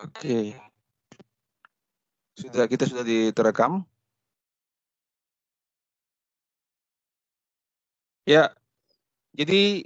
Oke. Kita sudah diterekam. Ya, jadi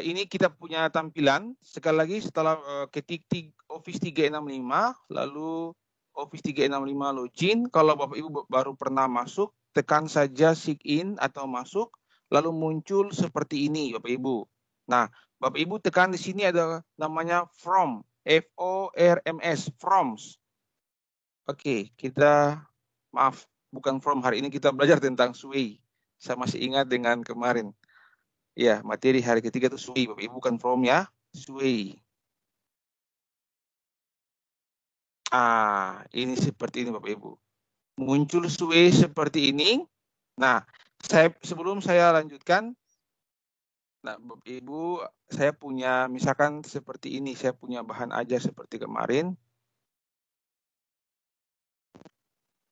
ini kita punya tampilan. Sekali lagi setelah ketik Office 365, lalu Office 365 login. Kalau Bapak Ibu baru pernah masuk, tekan saja sign in atau masuk, lalu muncul seperti ini Bapak Ibu. Nah, Bapak Ibu tekan di sini ada namanya from, FORMS, FROMS. Oke, maaf, bukan from, hari ini kita belajar tentang Sway. Saya masih ingat dengan kemarin. Ya, materi hari ketiga itu Sway, Bapak Ibu, bukan from ya, Sway. Ini seperti ini Bapak Ibu. Muncul Sway seperti ini. Nah, sebelum saya lanjutkan, nah Bapak Ibu, saya punya misalkan seperti ini, saya punya bahan ajar seperti kemarin.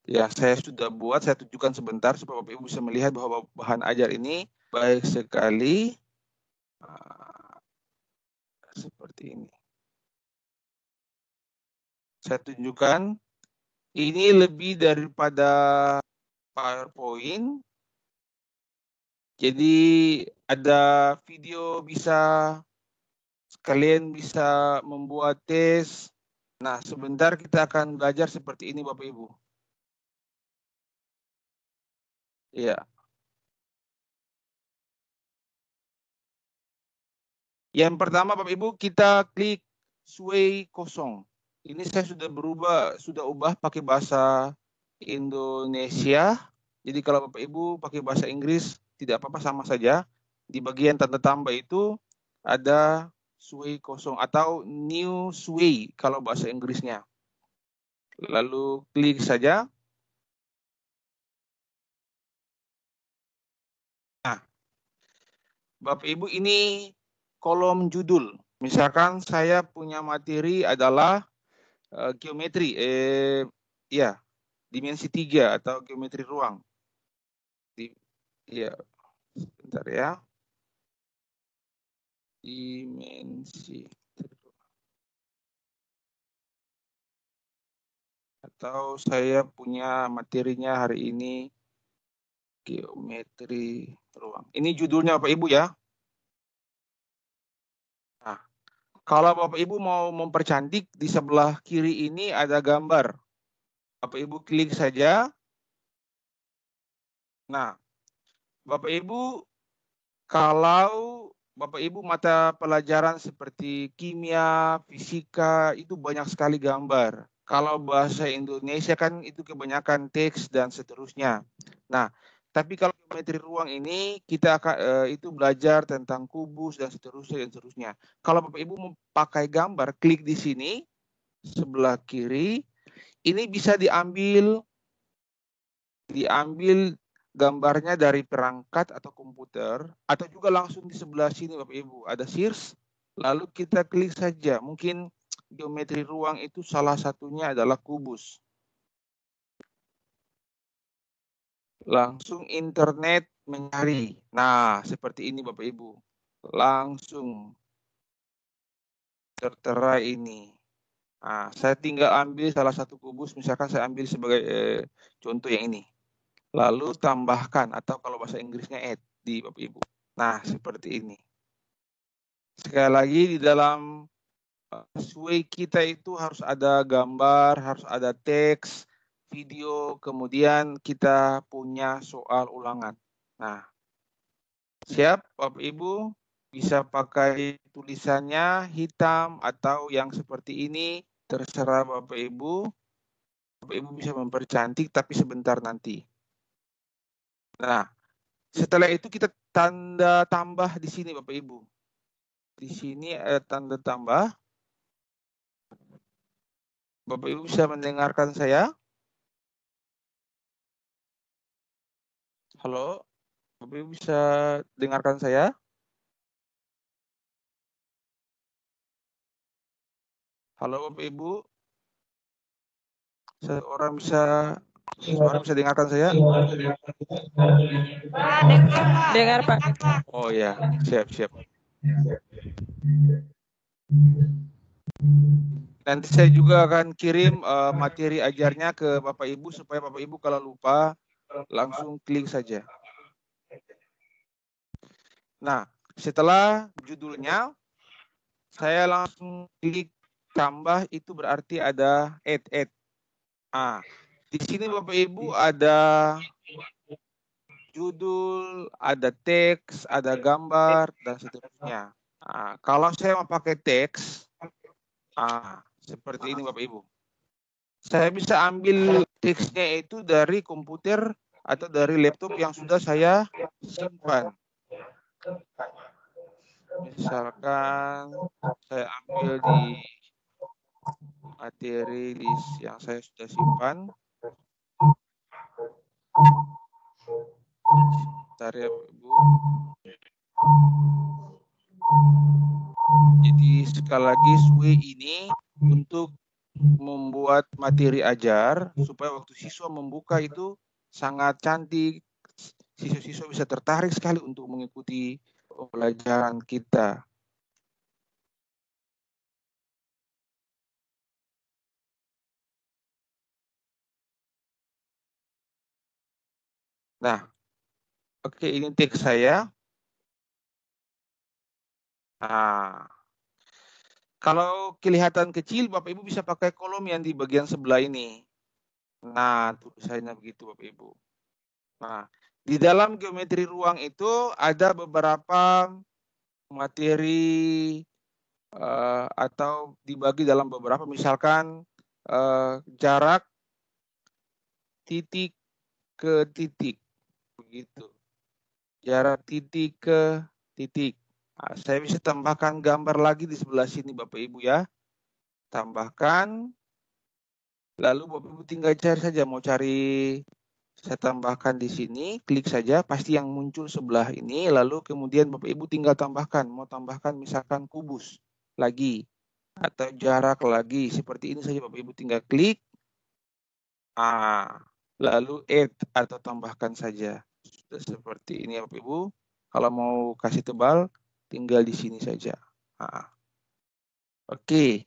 Ya, saya sudah buat, saya tunjukkan sebentar supaya Bapak Ibu bisa melihat bahwa bahan ajar ini baik sekali. Seperti ini. Saya tunjukkan, ini lebih daripada PowerPoint. Jadi ada video, kalian bisa membuat tes. Nah, sebentar kita akan belajar seperti ini Bapak Ibu. Ya. Yang pertama Bapak Ibu, kita klik Sway kosong. Ini saya sudah ubah pakai bahasa Indonesia. Jadi kalau Bapak Ibu pakai bahasa Inggris tidak apa-apa, sama saja. Di bagian tanda tambah itu ada Sway kosong atau New Sway kalau bahasa Inggrisnya. Lalu klik saja. Nah, Bapak Ibu, ini kolom judul. Misalkan saya punya materi adalah geometri, dimensi 3 atau geometri ruang. Sebentar ya. Dimensi. Atau saya punya materinya hari ini geometri ruang. Ini judulnya Bapak Ibu ya. Nah, kalau Bapak Ibu mau mempercantik, di sebelah kiri ini ada gambar. Bapak Ibu klik saja. Nah, Bapak Ibu, kalau Bapak Ibu mata pelajaran seperti kimia, fisika, itu banyak sekali gambar. Kalau bahasa Indonesia kan itu kebanyakan teks dan seterusnya. Nah, tapi kalau geometri ruang ini kita akan itu belajar tentang kubus dan seterusnya dan seterusnya. Kalau Bapak Ibu mau pakai gambar, klik di sini sebelah kiri. Ini bisa diambil gambarnya dari perangkat atau komputer, atau juga langsung di sebelah sini Bapak Ibu ada search, lalu kita klik saja. Mungkin geometri ruang itu salah satunya adalah kubus. Langsung internet mencari. Nah, seperti ini Bapak Ibu. Langsung tertera ini. Nah, saya tinggal ambil salah satu kubus, misalkan saya ambil sebagai contoh yang ini. Lalu tambahkan, atau kalau bahasa Inggrisnya add di Bapak Ibu. Nah, seperti ini. Sekali lagi, di dalam Sway kita itu harus ada gambar, harus ada teks, video, kemudian kita punya soal ulangan. Nah, siap Bapak Ibu, bisa pakai tulisannya hitam atau yang seperti ini, terserah Bapak Ibu. Bapak Ibu bisa mempercantik, tapi sebentar nanti. Nah, setelah itu kita tanda tambah di sini Bapak Ibu. Di sini ada tanda tambah. Bapak Ibu bisa mendengarkan saya? Halo? Bapak Ibu bisa dengarkan saya? Halo Bapak Ibu? Seseorang bisa dengarkan saya? Dengar Pak. Oh ya, siap. Nanti saya juga akan kirim materi ajarnya ke Bapak Ibu supaya Bapak Ibu kalau lupa langsung klik saja. Nah, setelah judulnya saya langsung klik tambah, itu berarti ada add. Ah, di sini Bapak Ibu ada judul, ada teks, ada gambar dan seterusnya. Kalau saya mau pakai teks, seperti ini Bapak Ibu. Saya bisa ambil teksnya itu dari komputer atau dari laptop yang sudah saya simpan. Misalkan saya ambil di materi list yang saya sudah simpan. Bentar ya Ibu. Jadi sekali lagi SWE ini untuk membuat materi ajar supaya waktu siswa membuka itu sangat cantik. Siswa-siswa bisa tertarik sekali untuk mengikuti pembelajaran kita. Nah, oke, ini teks saya. Nah, kalau kelihatan kecil, Bapak Ibu bisa pakai kolom yang di bagian sebelah ini. Nah, tulisannya begitu Bapak Ibu. Nah, di dalam geometri ruang itu ada beberapa materi atau dibagi dalam beberapa, misalkan jarak titik ke titik, begitu. Jarak titik ke titik. Nah, saya bisa tambahkan gambar lagi di sebelah sini Bapak Ibu ya. Tambahkan, lalu Bapak Ibu tinggal cari saja, mau cari, saya tambahkan di sini, klik saja, pasti yang muncul sebelah ini, lalu kemudian Bapak Ibu tinggal tambahkan, mau tambahkan misalkan kubus lagi, atau jarak lagi, seperti ini saja Bapak Ibu tinggal klik, lalu add atau tambahkan saja. Sudah seperti ini ya Bapak Ibu. Kalau mau kasih tebal, tinggal di sini saja. Oke.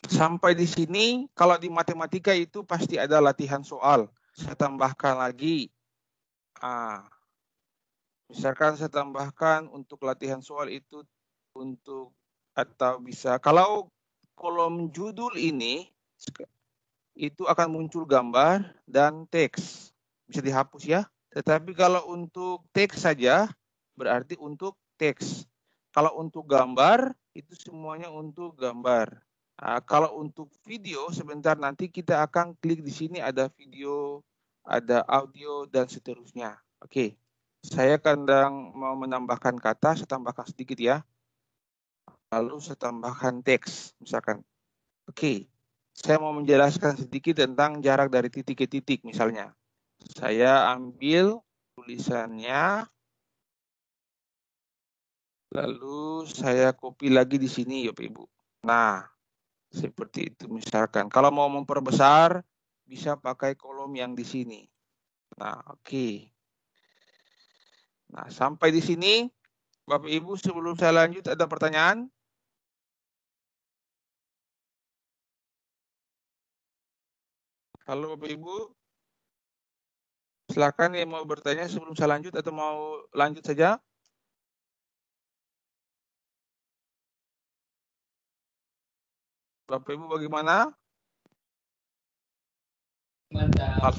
Sampai di sini, kalau di matematika itu pasti ada latihan soal. Saya tambahkan lagi. Misalkan saya tambahkan untuk latihan soal itu untuk, atau bisa, kalau kolom judul ini itu akan muncul gambar dan teks. Bisa dihapus ya. Tetapi kalau untuk teks saja, berarti untuk teks. Kalau untuk gambar, itu semuanya untuk gambar. Kalau untuk video, sebentar nanti kita akan klik di sini, ada video, ada audio, dan seterusnya. Oke, saya kadang mau menambahkan kata, saya tambahkan sedikit ya. Lalu saya tambahkan teks, misalkan. Oke, saya mau menjelaskan sedikit tentang jarak dari titik ke titik, misalnya. Saya ambil tulisannya, lalu saya copy lagi di sini, Bapak Ibu. Nah, seperti itu misalkan. Kalau mau memperbesar, bisa pakai kolom yang di sini. Nah, oke. Nah, sampai di sini, Bapak Ibu, sebelum saya lanjut, ada pertanyaan? Halo Bapak Ibu, silakan yang mau bertanya sebelum saya lanjut atau mau lanjut saja? Bapak Ibu bagaimana? Mantap.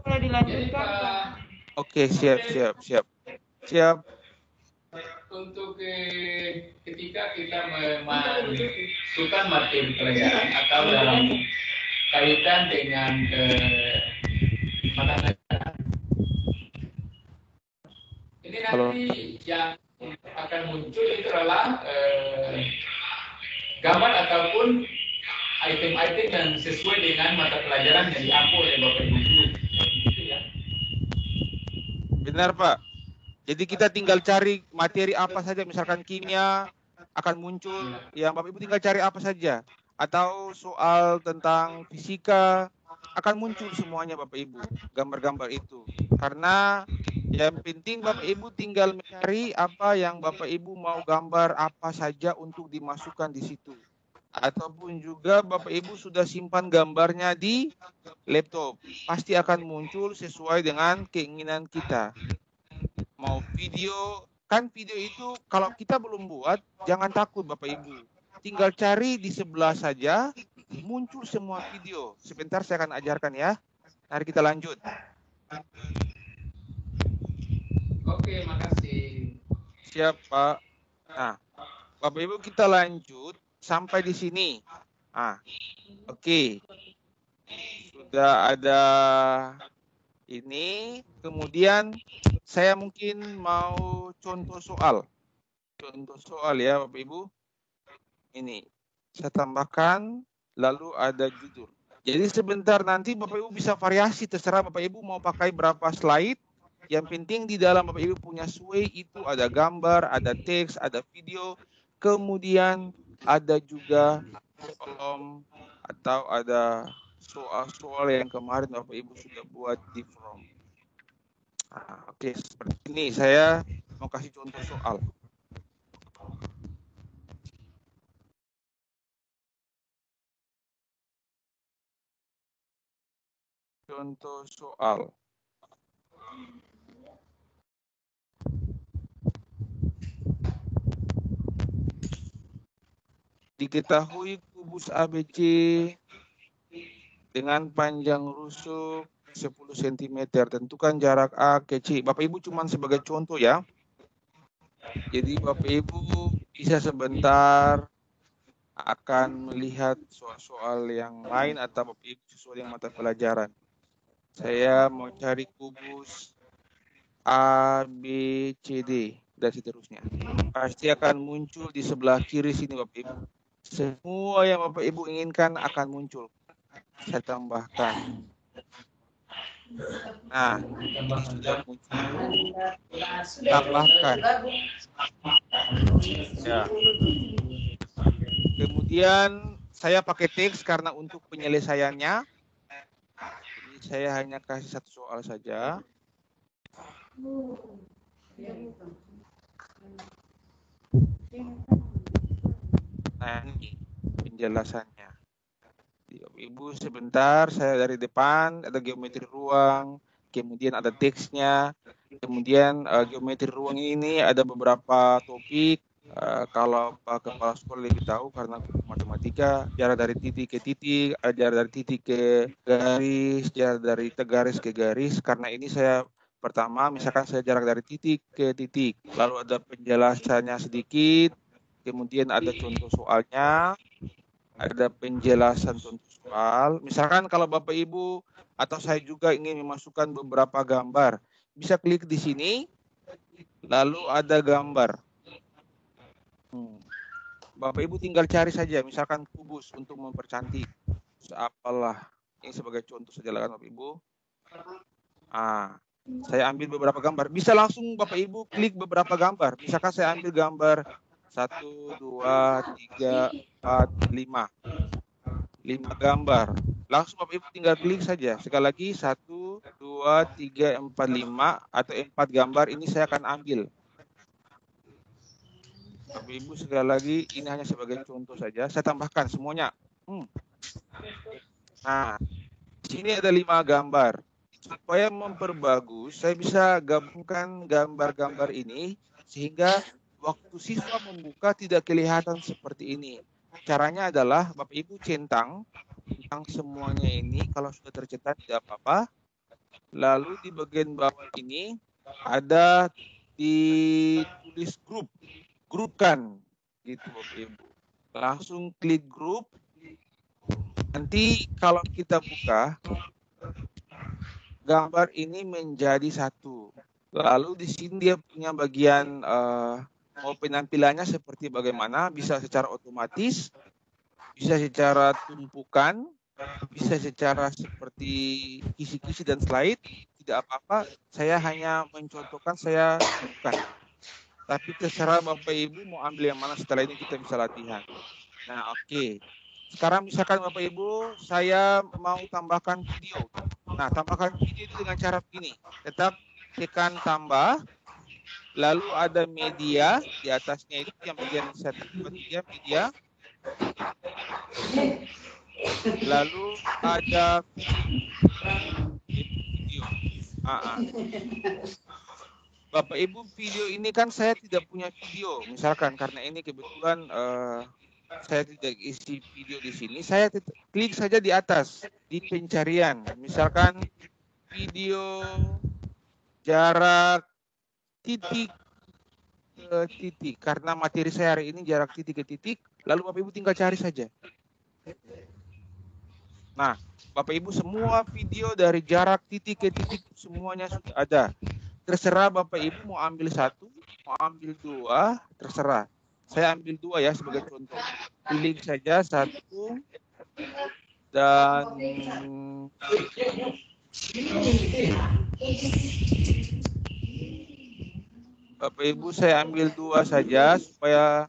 Boleh dilanjutkan, Pak. Oke, siap. Untuk ketika kita memasukkan materi pelajaran atau dalam kaitan dengan mata pelajaran, ini nanti yang akan muncul itu adalah gambar ataupun item-item yang sesuai dengan mata pelajaran yang diampu oleh Bapak Ibu guru. Gitu ya. Benar Pak. Jadi kita tinggal cari materi apa saja, misalkan kimia akan muncul, yang Bapak Ibu tinggal cari apa saja. Atau soal tentang fisika akan muncul semuanya Bapak Ibu, gambar-gambar itu. Karena yang penting Bapak Ibu tinggal mencari apa yang Bapak Ibu mau gambar apa saja untuk dimasukkan di situ. ataupun juga Bapak Ibu sudah simpan gambarnya di laptop, pasti akan muncul sesuai dengan keinginan kita. Mau video, kan video itu kalau kita belum buat, jangan takut Bapak Ibu. Tinggal cari di sebelah saja, muncul semua video. Sebentar saya akan ajarkan ya. Mari kita lanjut. Oke, makasih. Siap, Pak. Nah, Bapak Ibu kita lanjut sampai di sini. Oke. Sudah ada ini, kemudian saya mungkin mau contoh soal. Contoh soal ya Bapak Ibu. Ini saya tambahkan, lalu ada judul. Jadi sebentar nanti Bapak Ibu bisa variasi, terserah Bapak Ibu mau pakai berapa slide. Yang penting di dalam Bapak Ibu punya Sway itu ada gambar, ada teks, ada video, kemudian ada juga kolom atau ada soal-soal yang kemarin Bapak Ibu sudah buat di form. Oke, seperti ini saya mau kasih contoh soal. Contoh soal. Diketahui kubus ABC dengan panjang rusuk 10 cm. Tentukan jarak A ke C. Bapak Ibu cuma sebagai contoh ya. Jadi Bapak Ibu bisa sebentar akan melihat soal-soal yang lain atau Bapak Ibu sesuai dengan mata pelajaran. Saya mau cari kubus A, B, C, D, dan seterusnya. Pasti akan muncul di sebelah kiri sini Bapak Ibu. Semua yang Bapak Ibu inginkan akan muncul. Saya tambahkan. Nah, ini sudah muncul. Tambahkan. Ya. Kemudian saya pakai teks karena untuk penyelesaiannya. Jadi saya hanya kasih satu soal saja. Nah, ini penjelasannya. Ibu sebentar, saya dari depan, ada geometri ruang, kemudian ada teksnya, kemudian geometri ruang ini ada beberapa topik. Kalau Pak Kepala Sekolah lebih tahu karena matematika, jarak dari titik ke titik, jarak dari titik ke garis, jarak dari garis ke garis. Karena ini saya pertama, misalkan saya jarak dari titik ke titik, lalu ada penjelasannya sedikit, kemudian ada contoh soalnya, ada penjelasan contoh soal. Misalkan kalau Bapak Ibu atau saya juga ingin memasukkan beberapa gambar, bisa klik di sini, lalu ada gambar. Bapak Ibu tinggal cari saja, misalkan kubus untuk mempercantik. Apalah, ini sebagai contoh saja lah kan Bapak Ibu. Saya ambil beberapa gambar. Bisa langsung Bapak Ibu klik beberapa gambar. Misalkan saya ambil gambar 1, 2, 3, 4, 5. 5 gambar. Langsung Bapak Ibu tinggal klik saja. Sekali lagi 1, 2, 3, 4, 5 atau 4 gambar ini saya akan ambil. Bapak Ibu sekali lagi ini hanya sebagai contoh saja. Saya tambahkan semuanya. Nah, di sini ada 5 gambar. Supaya memperbagus, saya bisa gabungkan gambar-gambar ini sehingga waktu siswa membuka tidak kelihatan seperti ini. Caranya adalah Bapak Ibu centang semuanya ini, kalau sudah tercetak tidak apa-apa. Lalu di bagian bawah ini ada ditulis grup, grupkan gitu Bapak Ibu. Langsung klik grup. Nanti kalau kita buka, gambar ini menjadi satu. Lalu di sini dia punya bagian mau penampilannya seperti bagaimana, bisa secara otomatis, bisa secara tumpukan, bisa secara seperti kisi-kisi dan slide, tidak apa-apa. Saya hanya mencontohkan, saya bukan. Tapi terserah Bapak Ibu mau ambil yang mana, setelah ini kita bisa latihan. Nah, oke. Sekarang misalkan Bapak Ibu, saya mau tambahkan video. Nah, tambahkan video itu dengan cara begini. Tetap tekan tambah, lalu ada media, di atasnya itu yang bagian saya media. Lalu ada video. Bapak Ibu, video ini kan saya tidak punya video, misalkan karena ini kebetulan saya tidak isi video di sini. Saya klik saja di atas di pencarian, misalkan video jarak titik ke titik, karena materi saya hari ini jarak titik ke titik, lalu Bapak Ibu tinggal cari saja. Nah, Bapak Ibu, semua video dari jarak titik ke titik semuanya sudah ada. Terserah Bapak Ibu mau ambil satu, mau ambil dua, terserah. Saya ambil dua ya sebagai contoh. Klik saja satu dan Bapak Ibu, saya ambil dua saja supaya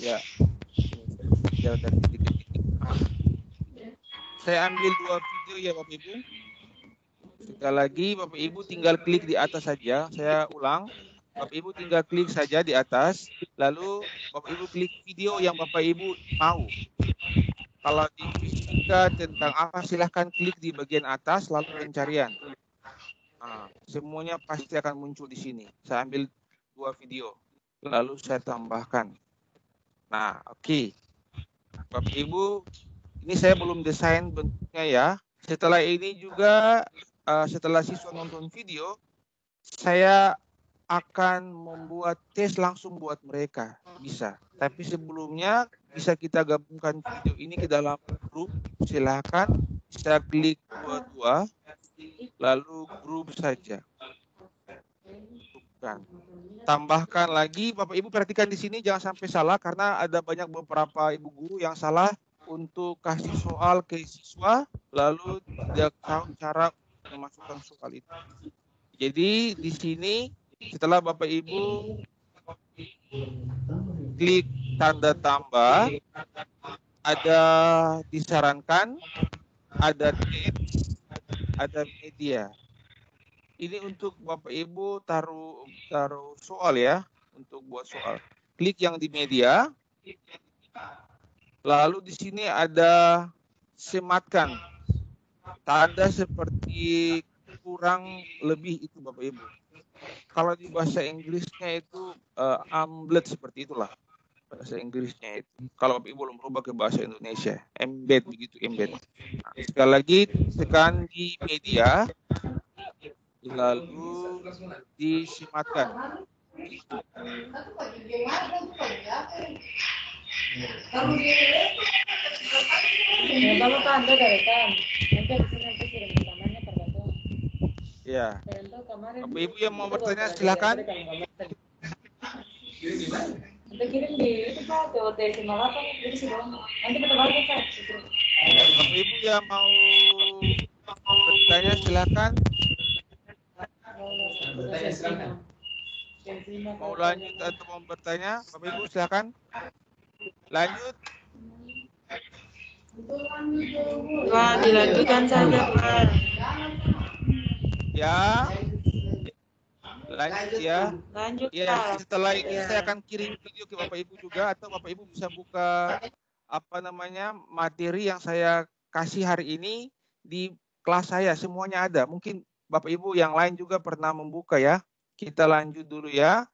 ya dari titik ke titik. Saya ambil dua video ya Bapak Ibu. Sekali lagi Bapak Ibu tinggal klik di atas saja. Saya ulang. Bapak Ibu tinggal klik saja di atas. Lalu Bapak Ibu klik video yang Bapak Ibu mau. Kalau di fisika tentang apa, silahkan klik di bagian atas lalu pencarian. Nah, semuanya pasti akan muncul di sini. Saya ambil dua video. Lalu saya tambahkan. Nah, oke. Bapak Ibu, ini saya belum desain bentuknya ya. Setelah ini juga, setelah siswa nonton video, saya akan membuat tes langsung buat mereka. Bisa. Tapi sebelumnya bisa kita gabungkan video ini ke dalam grup. Silakan bisa klik dua-dua, lalu grup saja. Tambahkan lagi, Bapak Ibu perhatikan di sini jangan sampai salah karena ada banyak beberapa ibu guru yang salah untuk kasih soal ke siswa lalu tidak tahu cara memasukkan soal itu. Jadi di sini setelah Bapak Ibu klik tanda tambah, ada disarankan, ada teks, ada media. Ini untuk Bapak Ibu taruh soal ya, untuk buat soal. Klik yang di media. Lalu di sini ada sematkan. Tanda seperti kurang lebih itu Bapak Ibu. Kalau di bahasa Inggrisnya itu amblet seperti itulah. Bahasa Inggrisnya itu. Kalau Bapak Ibu belum berubah ke bahasa Indonesia, embed begitu, embed. Nah, sekali lagi tekan di media. Lalu disematkan. Ya. Bapak Ibu yang mau bertanya silakan. Kirim di itu Pak, TOT 58 jadi sih dong. Nanti kita balik Pak. Bapak Ibu yang mau bertanya silakan. Mau lanjut atau mau bertanya, Bapak Ibu silakan. Lanjut. Pak, dilanjutkan saja Pak. Ya. Lanjut ya. Lanjut ya, Pak. setelah ini saya akan kirim video ke Bapak Ibu juga, atau Bapak Ibu bisa buka materi yang saya kasih hari ini di kelas saya, semuanya ada. Mungkin Bapak Ibu yang lain juga pernah membuka ya. Kita lanjut dulu ya.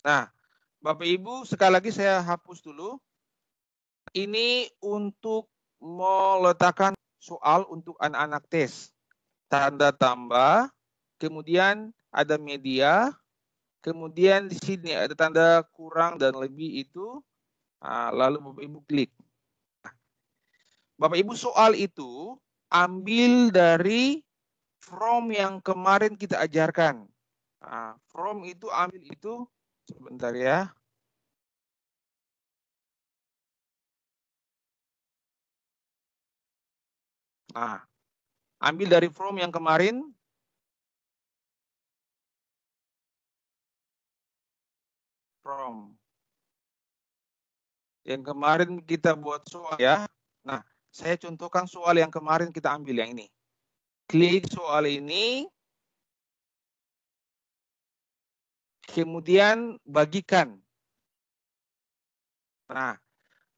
Nah, Bapak Ibu sekali lagi saya hapus dulu. Ini untuk meletakkan soal untuk anak-anak tes. Tanda tambah, kemudian ada media, kemudian di sini ada tanda kurang dan lebih itu, lalu Bapak Ibu klik. Bapak Ibu soal itu ambil dari from yang kemarin kita ajarkan. From itu ambil itu, sebentar ya. Ambil dari from yang kemarin. From yang kemarin kita buat soal ya. Nah, saya contohkan soal yang kemarin kita ambil yang ini. klik soal ini, kemudian bagikan. Nah,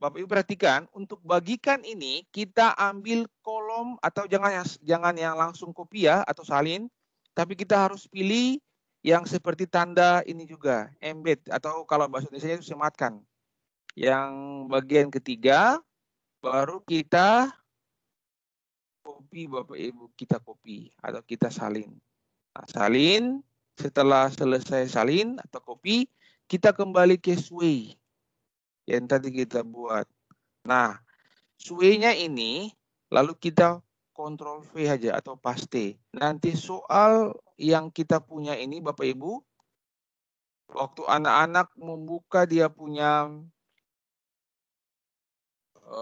Bapak Ibu perhatikan, untuk bagikan ini kita ambil kolom atau jangan yang langsung copy ya atau salin, tapi kita harus pilih yang seperti tanda ini juga, embed atau kalau bahasa Indonesia itu sematkan. Yang bagian ketiga baru kita copy Bapak Ibu, kita copy atau kita salin. Nah, salin, setelah selesai salin atau copy, kita kembali ke sway yang tadi kita buat. Nah, sway-nya ini lalu kita Ctrl V aja atau paste. Nanti soal yang kita punya ini Bapak Ibu, waktu anak-anak membuka dia punya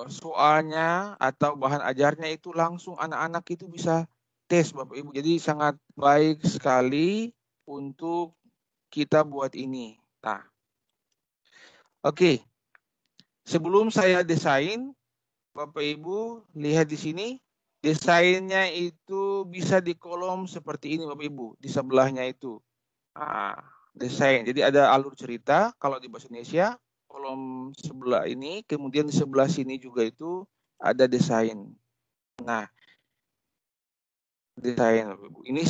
soalnya atau bahan ajarnya itu langsung anak-anak itu bisa tes Bapak Ibu. Jadi sangat baik sekali untuk kita buat ini. Nah, oke. Sebelum saya desain, Bapak Ibu lihat di sini, desainnya itu bisa di kolom seperti ini Bapak Ibu, di sebelahnya itu. Nah, desain. Jadi ada alur cerita kalau di bahasa Indonesia, kolom sebelah ini, kemudian di sebelah sini juga itu ada desain. Nah, desain Bapak Ibu. Ini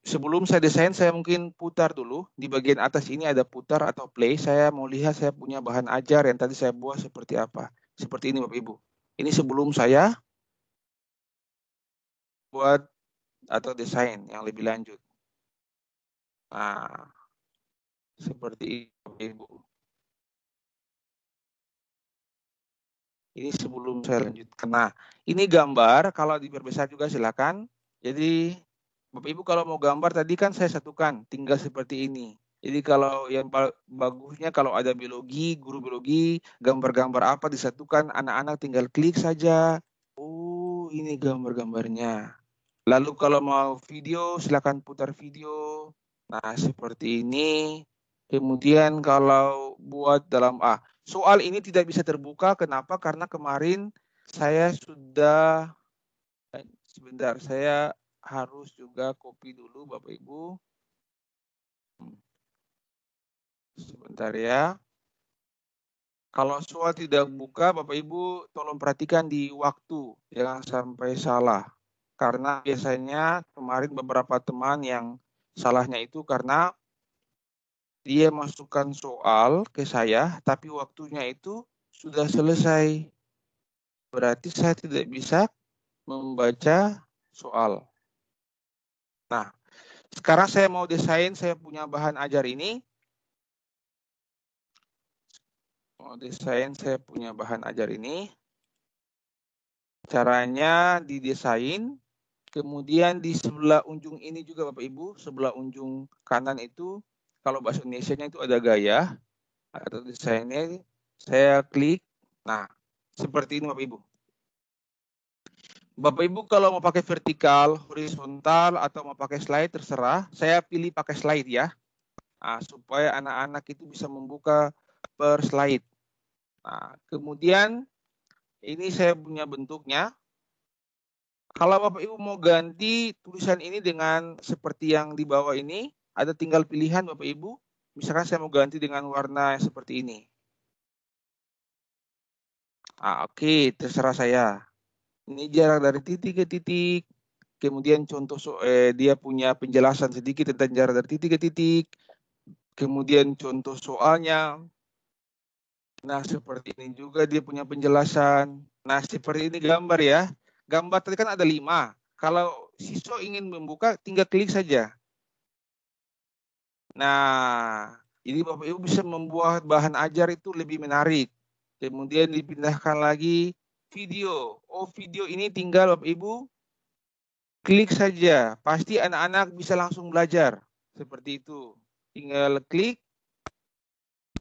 sebelum saya desain, saya mungkin putar dulu. Di bagian atas ini ada putar atau play. Saya mau lihat saya punya bahan ajar yang tadi saya buat seperti apa. Seperti ini Bapak Ibu. Ini sebelum saya buat atau desain yang lebih lanjut. Nah, seperti itu Ibu. Ini sebelum saya lanjutkan. Nah, ini gambar, kalau diperbesar juga silakan. Jadi, Bapak Ibu kalau mau gambar tadi kan saya satukan, tinggal seperti ini. Jadi kalau yang bagusnya kalau ada biologi, guru biologi, gambar-gambar apa disatukan, anak-anak tinggal klik saja. Oh, ini gambar-gambarnya. Lalu kalau mau video, silakan putar video. Nah, seperti ini. Kemudian kalau buat dalam soal ini tidak bisa terbuka. Kenapa? Karena kemarin saya sudah, sebentar, saya harus juga copy dulu Bapak Ibu. Sebentar ya. Kalau soal tidak buka, Bapak Ibu tolong perhatikan di waktu. Jangan sampai salah. Karena biasanya kemarin beberapa teman yang salahnya itu karena dia masukkan soal ke saya, tapi waktunya itu sudah selesai. Berarti saya tidak bisa membaca soal. Nah, sekarang saya mau desain, saya punya bahan ajar ini. Mau desain, saya punya bahan ajar ini. Caranya didesain, kemudian di sebelah ujung ini juga Bapak Ibu, sebelah ujung kanan itu, kalau bahasa Indonesianya itu ada gaya, atau desainnya, saya klik. Nah, seperti ini Bapak Ibu. Bapak Ibu kalau mau pakai vertikal, horizontal, atau mau pakai slide, terserah. Saya pilih pakai slide ya. Nah, supaya anak-anak itu bisa membuka per slide. Nah, kemudian ini saya punya bentuknya. Kalau Bapak Ibu mau ganti tulisan ini dengan seperti yang di bawah ini, ada tinggal pilihan Bapak Ibu. Misalkan saya mau ganti dengan warna seperti ini. Oke, terserah saya. Ini jarak dari titik ke titik. Kemudian contoh dia punya penjelasan sedikit tentang jarak dari titik ke titik. Kemudian contoh soalnya. Nah, seperti ini juga dia punya penjelasan. Nah, seperti ini gambar ya. Gambar tadi kan ada 5. Kalau siswa ingin membuka, tinggal klik saja. Nah, jadi Bapak Ibu bisa membuat bahan ajar itu lebih menarik. Kemudian dipindahkan lagi video. Oh, video ini tinggal Bapak Ibu klik saja. Pasti anak-anak bisa langsung belajar. Seperti itu. Tinggal klik.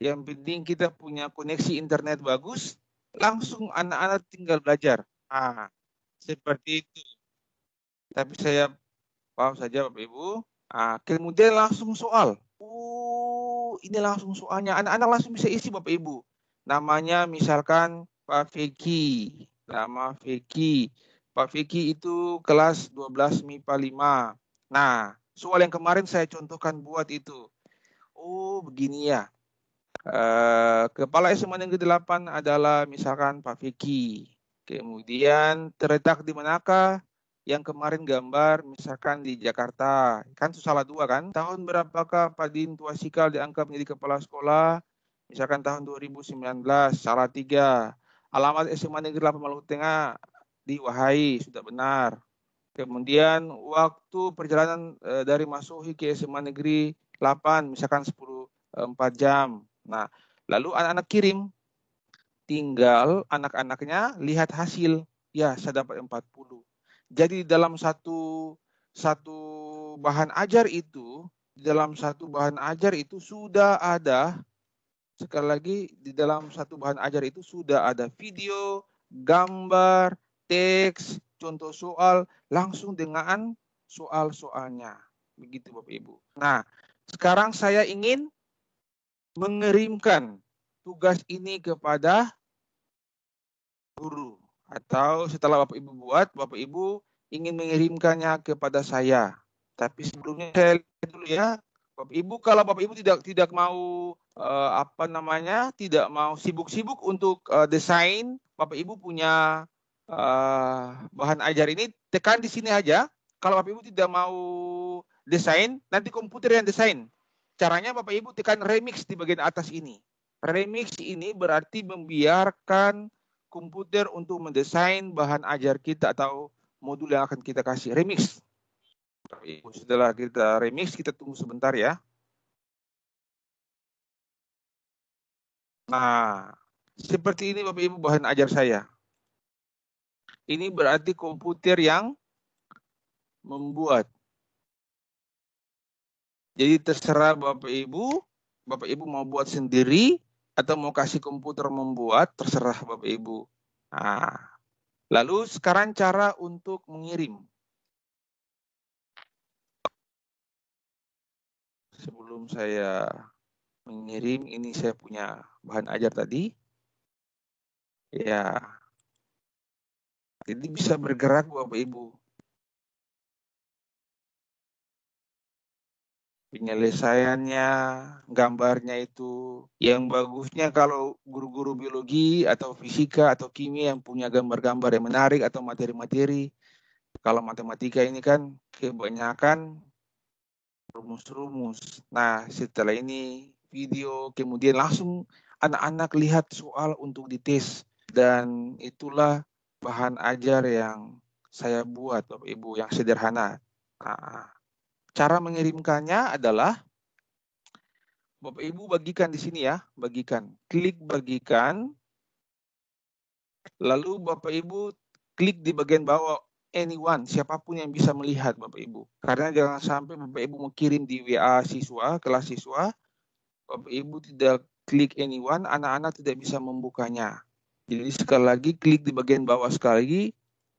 Yang penting kita punya koneksi internet bagus. Langsung anak-anak tinggal belajar. Seperti itu. Tapi saya paham saja Bapak Ibu. Kemudian langsung soal. Ini langsung soalnya. Anak-anak langsung bisa isi Bapak Ibu. Namanya misalkan Pak Feki. Nama Feki. Pak Vicky itu kelas 12 MIPA 5. Nah, soal yang kemarin saya contohkan buat itu. Oh, begini ya. Kepala SMA Negeri 8 adalah misalkan Pak Vicky. Kemudian terletak di manakah? Yang kemarin gambar misalkan di Jakarta. Kan salah 2 kan? Tahun berapakah Pak Din Tuasikal diangkat menjadi kepala sekolah? Misalkan tahun 2019, salah 3. Alamat SMA Negeri 8 Maluku Tengah di Wahai, sudah benar. Kemudian waktu perjalanan dari Masuhi ke SMA Negeri 8, misalkan 4 jam. Nah, lalu anak-anak kirim, tinggal anak-anaknya lihat hasil. Ya, saya dapat 40. Jadi dalam satu bahan ajar itu, sudah ada, sekali lagi, di dalam satu bahan ajar itu sudah ada video, gambar, teks, contoh soal, langsung dengan soal-soalnya. Begitu Bapak Ibu. Nah, sekarang saya ingin mengirimkan tugas ini kepada guru. Atau setelah Bapak Ibu buat, Bapak Ibu ingin mengirimkannya kepada saya. Tapi sebelumnya saya lihat dulu ya, Bapak Ibu, kalau Bapak Ibu tidak mau tidak mau sibuk-sibuk untuk desain, Bapak Ibu punya bahan ajar ini, tekan di sini aja. Kalau Bapak Ibu tidak mau desain, nanti komputer yang desain. Caranya Bapak Ibu tekan remix di bagian atas ini. Remix ini berarti membiarkan komputer untuk mendesain bahan ajar kita atau modul yang akan kita kasih. Remix. Setelah kita remix, kita tunggu sebentar ya. Nah, seperti ini Bapak Ibu bahan ajar saya. Ini berarti komputer yang membuat. Jadi terserah Bapak Ibu mau buat sendiri atau mau kasih komputer membuat, terserah Bapak Ibu. Nah, lalu sekarang cara untuk mengirim. Sebelum saya mengirim, ini saya punya bahan ajar tadi. Ya. Jadi bisa bergerak Bapak Ibu. Penyelesaiannya, gambarnya itu. Yang bagusnya kalau guru-guru biologi atau fisika atau kimia yang punya gambar-gambar yang menarik atau materi-materi. Kalau matematika ini kan kebanyakan rumus-rumus. Nah, setelah ini video, kemudian langsung anak-anak lihat soal untuk dites. Dan itulah bahan ajar yang saya buat, Bapak Ibu, yang sederhana. Nah, cara mengirimkannya adalah Bapak Ibu bagikan di sini ya, bagikan. Klik bagikan, lalu Bapak Ibu klik di bagian bawah anyone, siapapun yang bisa melihat Bapak Ibu. Karena jangan sampai Bapak Ibu mengirim di WA siswa, kelas siswa, Bapak Ibu tidak klik anyone, anak-anak tidak bisa membukanya. Jadi sekali lagi klik di bagian bawah sekali lagi,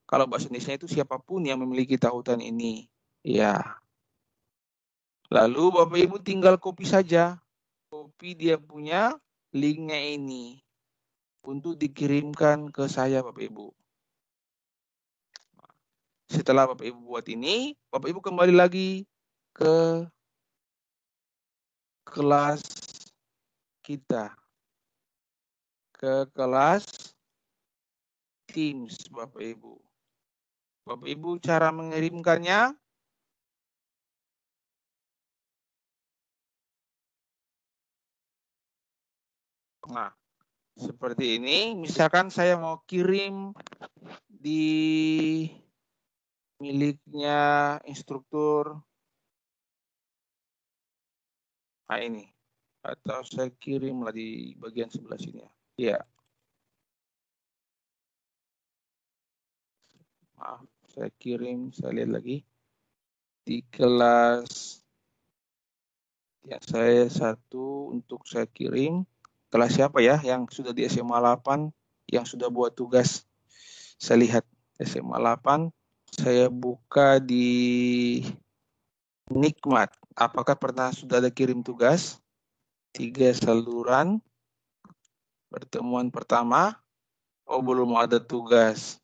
kalau bahasa Indonesia itu siapapun yang memiliki tautan ini. Ya. Lalu Bapak Ibu tinggal copy saja. Copy dia punya linknya ini untuk dikirimkan ke saya Bapak Ibu. Setelah Bapak Ibu buat ini, Bapak Ibu kembali lagi ke kelas kita. Ke kelas Teams Bapak Ibu. Bapak Ibu cara mengirimkannya. Nah, seperti ini. Misalkan saya mau kirim di miliknya instruktur. Nah ini. Atau saya kirimlah di bagian sebelah sini ya. Iya. Maaf, saya kirim, saya lihat lagi. Di kelas ya saya satu untuk saya kirim. Kelas siapa ya yang sudah di SMA 8 yang sudah buat tugas. Saya lihat SMA 8, saya buka di Nikmat. Apakah pernah sudah ada kirim tugas? 3 saluran. Pertemuan pertama. Oh, belum ada tugas.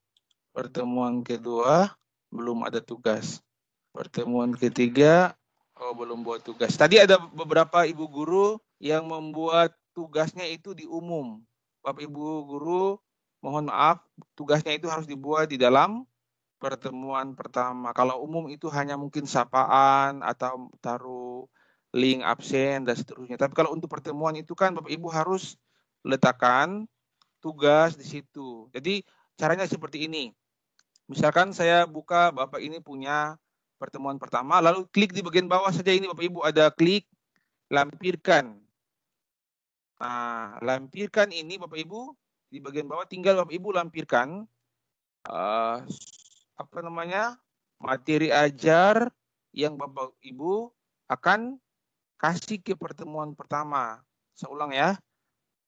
Pertemuan kedua, belum ada tugas. Pertemuan ketiga, belum buat tugas. Tadi ada beberapa ibu guru yang membuat tugasnya itu di umum. Bapak Ibu guru, mohon maaf, tugasnya itu harus dibuat di dalam pertemuan pertama. Kalau umum itu hanya mungkin sapaan atau taruh link absen dan seterusnya. Tapi kalau untuk pertemuan itu kan Bapak Ibu harus letakkan tugas di situ. Jadi caranya seperti ini. Misalkan saya buka, Bapak ini punya pertemuan pertama, lalu klik di bagian bawah saja ini Bapak Ibu ada klik lampirkan. Nah, lampirkan ini Bapak Ibu di bagian bawah tinggal Bapak Ibu lampirkan materi ajar yang Bapak Ibu akan kasih ke pertemuan pertama. Saya ulang ya,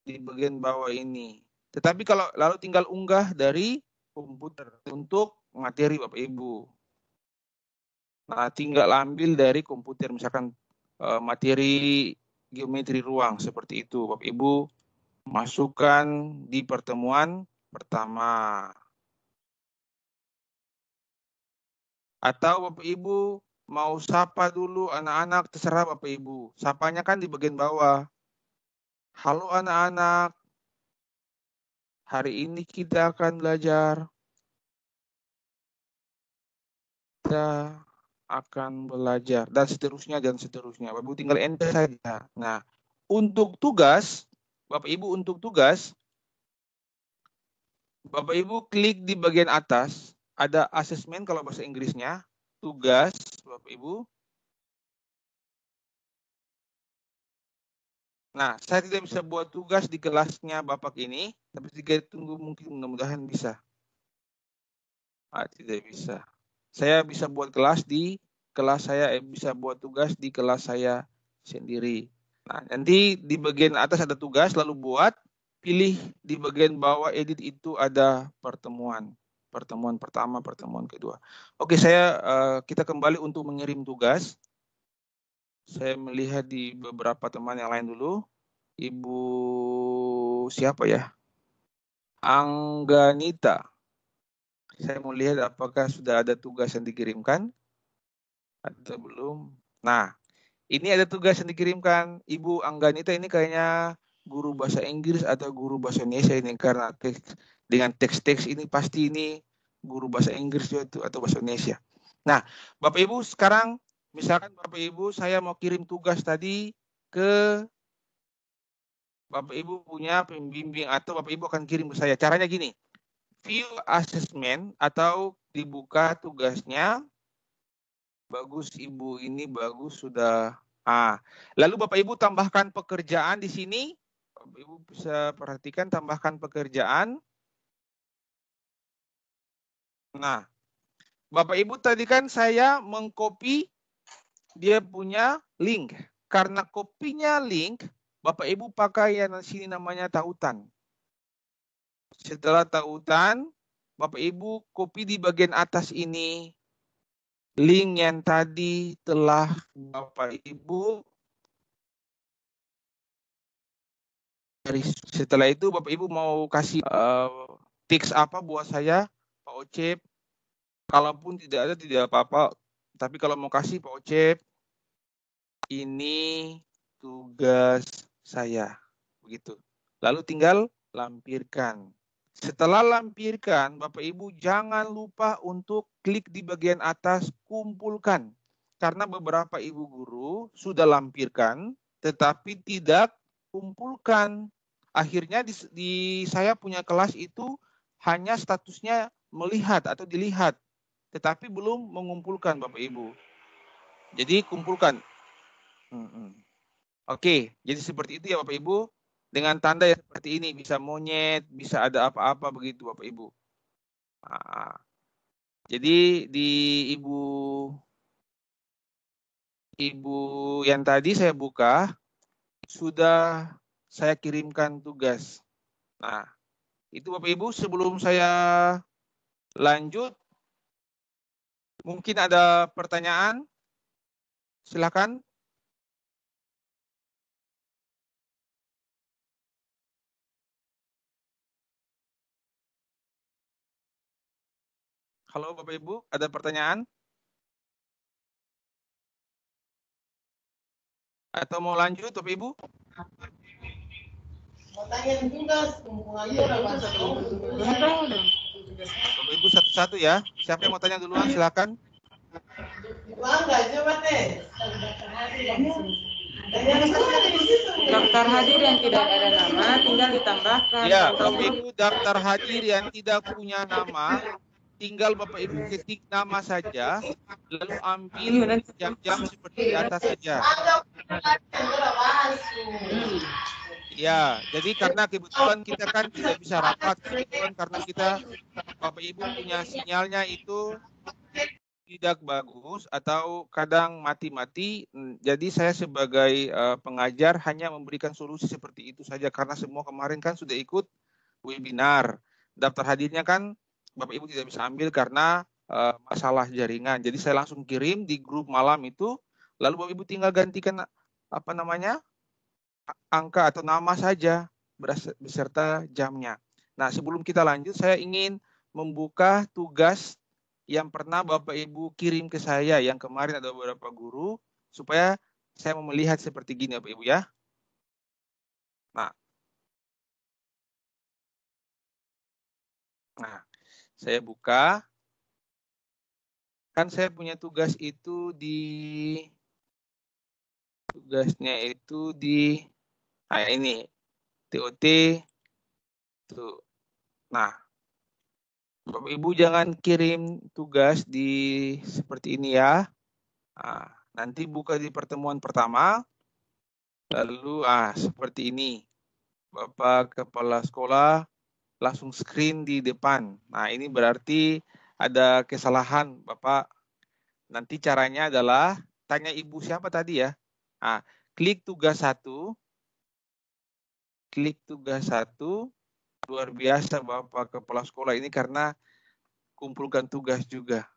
di bagian bawah ini. Tetapi kalau lalu tinggal unggah dari komputer untuk materi Bapak Ibu. Nah, tinggal ambil dari komputer, misalkan materi geometri ruang seperti itu. Bapak Ibu masukkan di pertemuan pertama. Atau Bapak Ibu mau sapa dulu anak-anak, terserah Bapak Ibu. Sapanya kan di bagian bawah. Halo anak-anak, hari ini kita akan belajar. Kita akan belajar dan seterusnya dan seterusnya. Bapak Ibu tinggal enter saja. Nah, untuk tugas, Bapak Ibu untuk tugas, Bapak Ibu klik di bagian atas, ada asesmen kalau bahasa Inggrisnya, tugas, Bapak Ibu. Nah, saya tidak bisa buat tugas di kelasnya Bapak ini, tapi jika tunggu mungkin mudah-mudahan bisa. Tidak bisa. Saya bisa buat kelas di kelas saya, bisa buat tugas di kelas saya sendiri. Nah, nanti di bagian atas ada tugas, lalu buat, pilih di bagian bawah edit itu ada pertemuan. Pertemuan pertama, pertemuan kedua. Oke, kita kembali untuk mengirim tugas. Saya melihat di beberapa teman yang lain dulu. Ibu siapa ya? Angganita. Saya mau lihat apakah sudah ada tugas yang dikirimkan atau belum. Nah, ini ada tugas yang dikirimkan. Ibu Angganita ini kayaknya guru bahasa Inggris atau guru bahasa Indonesia ini, karena dengan teks-teks ini pasti ini guru bahasa Inggris atau bahasa Indonesia. Nah, Bapak Ibu sekarang misalkan Bapak Ibu saya mau kirim tugas tadi ke Bapak Ibu punya pembimbing atau Bapak Ibu akan kirim ke saya. Caranya gini, view assessment atau dibuka tugasnya. Bagus Ibu, ini bagus sudah. Lalu Bapak Ibu tambahkan pekerjaan di sini. Bapak Ibu bisa perhatikan tambahkan pekerjaan. Nah, Bapak Ibu tadi kan saya mengcopy dia punya link. Karena kopinya link, Bapak Ibu pakai yang di sini namanya tautan. Setelah tautan, Bapak Ibu copy di bagian atas ini link yang tadi telah Bapak Ibu. Setelah itu Bapak Ibu mau kasih tips apa buat saya, Pak Ocep. Kalaupun tidak ada tidak apa-apa. Tapi kalau mau kasih Pak Ocep, ini tugas saya. Begitu. Lalu tinggal lampirkan. Setelah lampirkan, Bapak Ibu jangan lupa untuk klik di bagian atas kumpulkan. Karena beberapa ibu guru sudah lampirkan, tetapi tidak kumpulkan. Akhirnya di saya punya kelas itu hanya statusnya melihat atau dilihat, tetapi belum mengumpulkan Bapak Ibu. Jadi kumpulkan. Oke, jadi seperti itu ya Bapak Ibu. Dengan tanda yang seperti ini, bisa monyet, bisa ada apa-apa begitu Bapak Ibu. Jadi di ibu yang tadi saya buka, sudah saya kirimkan tugas. Nah, itu Bapak Ibu sebelum saya lanjut, mungkin ada pertanyaan? Silakan. Halo Bapak Ibu, ada pertanyaan? Atau mau lanjut Bapak Ibu? Mau tanya tugas pengalian apa? Bapak Ibu satu-satu ya. Siapa yang mau tanya duluan silakan. Bangga, coba teh. Daftar hadir yang tidak ada nama tinggal ditambahkan. Ya, Bapak Ibu daftar hadir yang tidak punya nama, tinggal Bapak Ibu ketik nama saja, lalu ambil jam-jam seperti di atas saja. Ya, jadi karena kebetulan kita kan tidak bisa rapat, kebetulan karena kita Bapak Ibu punya sinyalnya itu tidak bagus atau kadang mati-mati. Jadi saya sebagai pengajar hanya memberikan solusi seperti itu saja karena semua kemarin kan sudah ikut webinar. Daftar hadirnya kan Bapak Ibu tidak bisa ambil karena masalah jaringan. Jadi saya langsung kirim di grup malam itu, lalu Bapak Ibu tinggal gantikan angka atau nama saja beserta jamnya. Nah, sebelum kita lanjut, saya ingin membuka tugas yang pernah Bapak Ibu kirim ke saya, yang kemarin ada beberapa guru, supaya saya mau melihat seperti gini Bapak Ibu ya. Nah, saya buka. Kan saya punya tugas itu di ini TOT tuh. Nah, Bapak Ibu jangan kirim tugas di seperti ini ya. Nah, nanti buka di pertemuan pertama, lalu seperti ini. Bapak Kepala Sekolah langsung screen di depan. Nah, ini berarti ada kesalahan Bapak. Nanti caranya adalah tanya Ibu siapa tadi ya. Nah, klik tugas 1. Klik tugas 1. Luar biasa Bapak Kepala Sekolah ini karena kumpulkan tugas juga.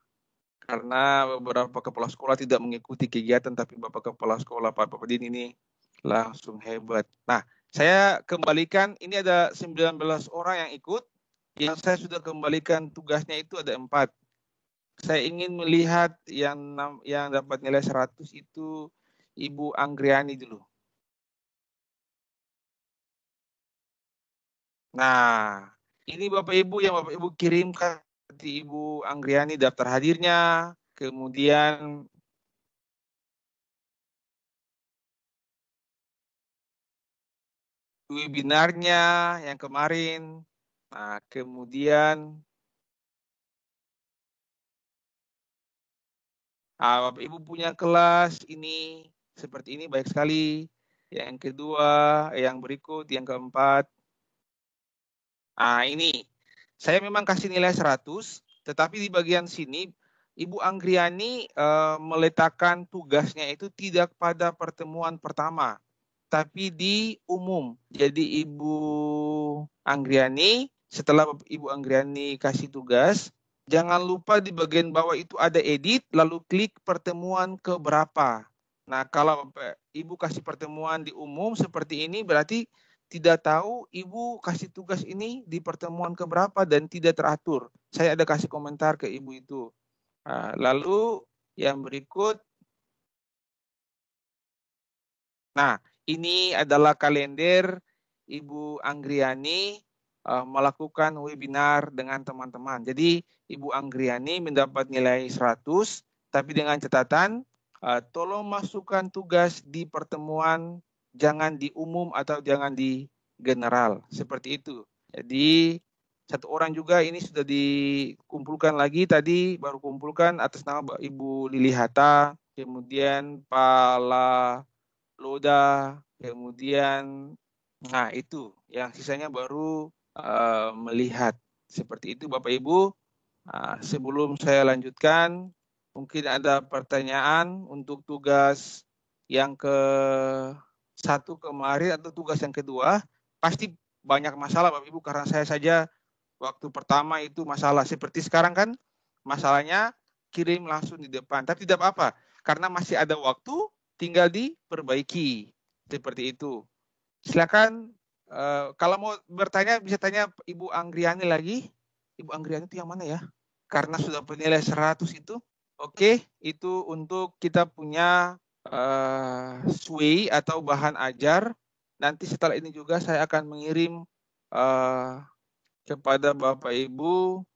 Karena beberapa kepala sekolah tidak mengikuti kegiatan, tapi Bapak Kepala Sekolah Pak Din ini langsung hebat. Nah, saya kembalikan, ini ada 19 orang yang ikut. Yang saya sudah kembalikan tugasnya itu ada 4. Saya ingin melihat yang dapat nilai 100 itu Ibu Anggriani dulu. Nah, ini Bapak Ibu yang Bapak Ibu kirimkan di Ibu Anggriani daftar hadirnya, kemudian webinarnya yang kemarin. Nah, kemudian Bapak Ibu punya kelas ini seperti ini baik sekali. Yang kedua, yang berikut, yang keempat. Ini saya memang kasih nilai 100, tetapi di bagian sini Ibu Anggriani meletakkan tugasnya itu tidak pada pertemuan pertama, tapi di umum. Jadi Ibu Anggriani, setelah Ibu Anggriani kasih tugas, jangan lupa di bagian bawah itu ada edit, lalu klik pertemuan keberapa. Nah, kalau Ibu kasih pertemuan di umum seperti ini, berarti tidak tahu Ibu kasih tugas ini di pertemuan keberapa dan tidak teratur. Saya ada kasih komentar ke Ibu itu. Lalu yang berikut. Nah, ini adalah kalender Ibu Anggriani melakukan webinar dengan teman-teman. Jadi Ibu Anggriani mendapat nilai 100, tapi dengan catatan tolong masukkan tugas di pertemuan, jangan di umum atau jangan di general. Seperti itu. Jadi satu orang juga ini sudah dikumpulkan lagi tadi, baru kumpulkan atas nama Ibu Lili Hatta, kemudian Pak Loda, kemudian itu yang sisanya baru melihat. Seperti itu Bapak Ibu. Sebelum saya lanjutkan, mungkin ada pertanyaan untuk tugas yang ke-1 kemarin atau tugas yang kedua. Pasti banyak masalah Bapak Ibu karena saya saja waktu pertama itu masalah. Seperti sekarang kan masalahnya kirim langsung di depan. Tapi tidak apa-apa karena masih ada waktu, tinggal diperbaiki. Seperti itu. Silakan kalau mau bertanya bisa tanya Ibu Anggriani lagi. Ibu Anggriani itu yang mana ya? karena sudah bernilai 100 itu. Oke, itu untuk kita punya SWI atau bahan ajar. Nanti setelah ini juga saya akan mengirim kepada Bapak Ibu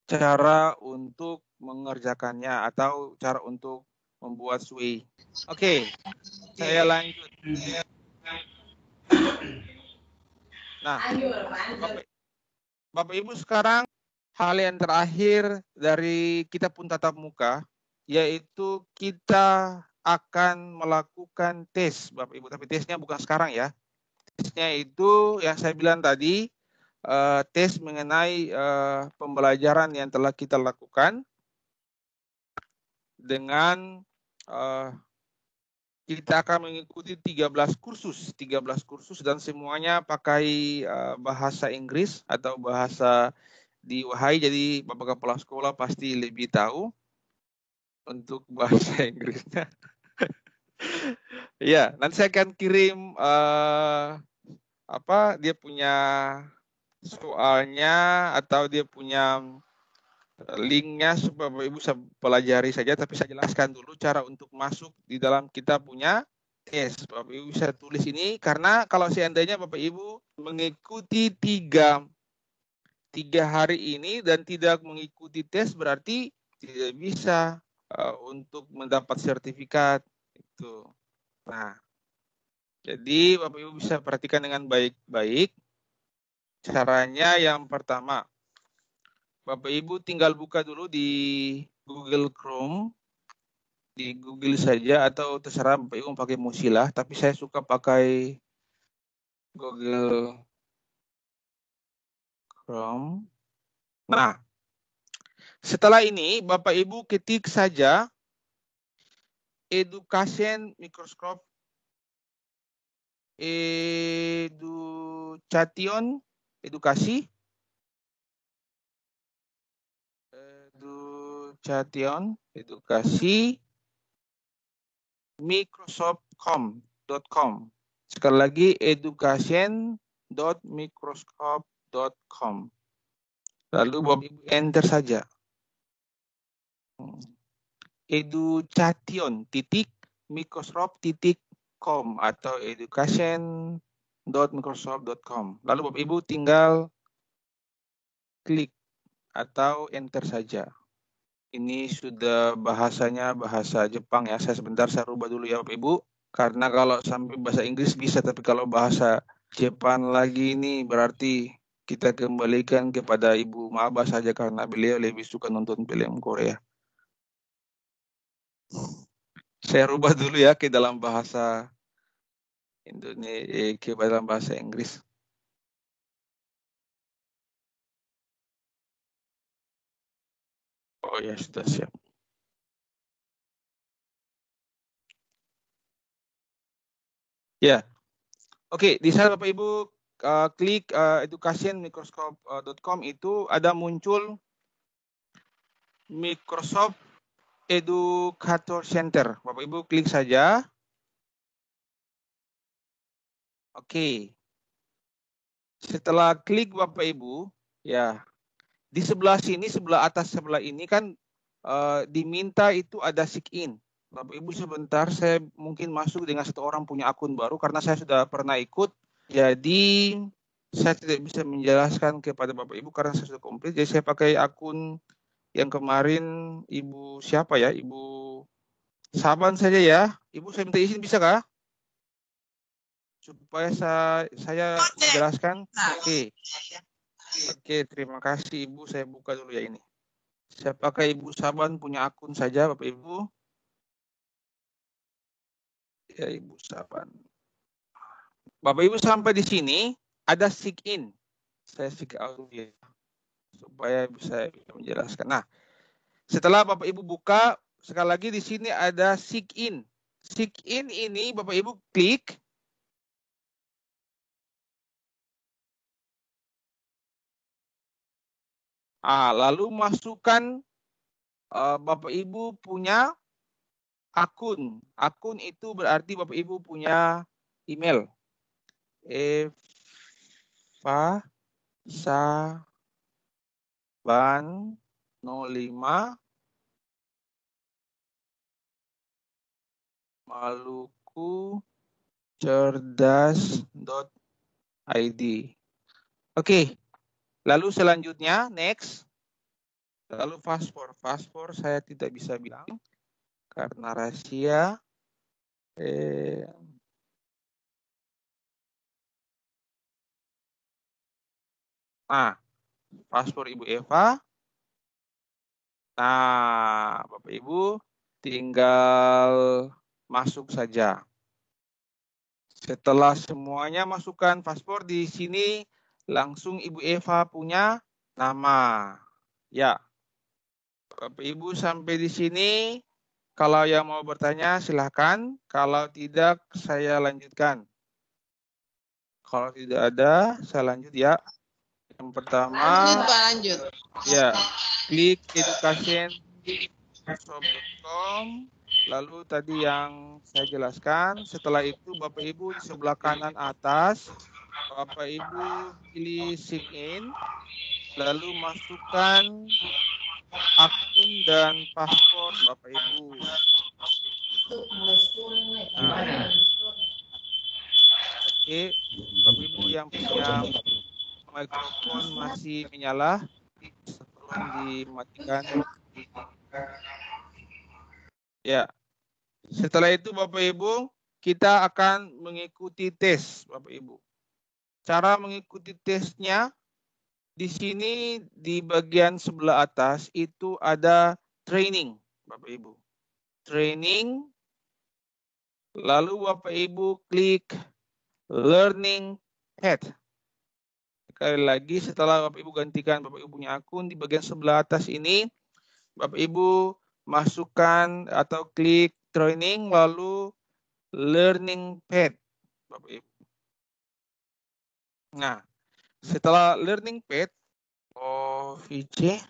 cara untuk mengerjakannya atau cara untuk membuat SWI. Oke, saya lanjut. Nah, Bapak Ibu sekarang hal yang terakhir dari kita pun tatap muka, yaitu kita akan melakukan tes, Bapak Ibu. Tapi tesnya bukan sekarang ya. Tesnya itu yang saya bilang tadi, tes mengenai pembelajaran yang telah kita lakukan dengan kita akan mengikuti 13 kursus dan semuanya pakai bahasa Inggris atau bahasa di Wahai, jadi Bapak Kepala Sekolah pasti lebih tahu untuk bahasa Inggrisnya. Ya, nanti saya akan kirim dia punya soalnya atau dia punya linknya supaya Bapak Ibu bisa pelajari saja, tapi saya jelaskan dulu cara untuk masuk di dalam kita punya tes. Bapak Ibu bisa tulis ini karena kalau seandainya Bapak Ibu mengikuti tiga hari ini dan tidak mengikuti tes berarti tidak bisa untuk mendapat sertifikat itu. Nah, jadi Bapak Ibu bisa perhatikan dengan baik-baik. Caranya yang pertama, Bapak Ibu tinggal buka dulu di Google Chrome, di Google saja atau terserah Bapak Ibu pakai Mozilla, tapi saya suka pakai Google Chrome. Nah, setelah ini Bapak Ibu ketik saja Education Microscope Education Edukasi Microsoft.com. Sekali lagi education.microsoft.com. Lalu Bapak Ibu enter saja. education.microsoft.com atau education.microsoft.com. Lalu Bapak Ibu tinggal klik atau enter saja. Ini sudah bahasanya bahasa Jepang ya. Saya rubah dulu ya Bapak Ibu. Karena kalau sampai bahasa Inggris bisa, tapi kalau bahasa Jepang lagi ini berarti kita kembalikan kepada Ibu Maba saja karena beliau lebih suka nonton film Korea. Saya rubah dulu ya ke dalam bahasa Indonesia, ke dalam bahasa Inggris. Oh ya, sudah siap. Ya, oke. Di sana Bapak Ibu klik educationmicroscope.com itu ada muncul Microsoft Educator Center. Bapak Ibu klik saja. Oke. Setelah klik Bapak Ibu, ya di sebelah sini, sebelah atas sebelah ini kan diminta itu ada sign in. Bapak Ibu sebentar, saya mungkin masuk dengan satu orang punya akun baru karena saya sudah pernah ikut. Jadi saya tidak bisa menjelaskan kepada Bapak Ibu karena saya sudah komplit. Jadi saya pakai akun yang kemarin Ibu siapa ya? Ibu Saban saja ya. Ibu saya minta izin bisa kah? Supaya saya menjelaskan. Oke. Oke, terima kasih Ibu. Saya buka dulu ya ini. Saya pakai Ibu Saban punya akun saja Bapak Ibu. Ya Ibu Saban. Bapak Ibu sampai di sini ada sign in. Saya sign out ya supaya bisa menjelaskan. Nah, setelah Bapak Ibu buka, sekali lagi di sini ada sign in. Sign in ini Bapak Ibu klik. Lalu masukkan Bapak Ibu punya akun. Akun itu berarti Bapak Ibu punya email. Eva Saban 05 Maluku cerdas.id. Oke, lalu selanjutnya next. Lalu paspor. Paspor saya tidak bisa bilang karena rahasia. Nah, paspor Ibu Eva. Nah, Bapak Ibu tinggal masuk saja. Setelah semuanya masukkan paspor di sini, langsung Ibu Eva punya nama. Ya, Bapak Ibu sampai di sini. Kalau yang mau bertanya silahkan. Kalau tidak, saya lanjutkan. Kalau tidak ada, saya lanjut ya. Yang pertama, Lanjut, Pak, lanjut. ya, klik education.com. Lalu tadi yang saya jelaskan. Setelah itu Bapak Ibu di sebelah kanan atas, Bapak Ibu pilih sign in. Lalu masukkan akun dan paspor Bapak Ibu. Oke, Bapak Ibu yang punya mikrofon masih menyala, tolong dimatikan. Ya, setelah itu Bapak Ibu, kita akan mengikuti tes Bapak Ibu. Cara mengikuti tesnya, di sini di bagian sebelah atas itu ada training Bapak Ibu. Training, lalu Bapak Ibu klik learning pad. Sekali lagi setelah Bapak Ibu gantikan Bapak Ibu punya akun, di bagian sebelah atas ini Bapak Ibu masukkan atau klik training lalu learning pad Bapak Ibu. Nah, setelah learning pad OVC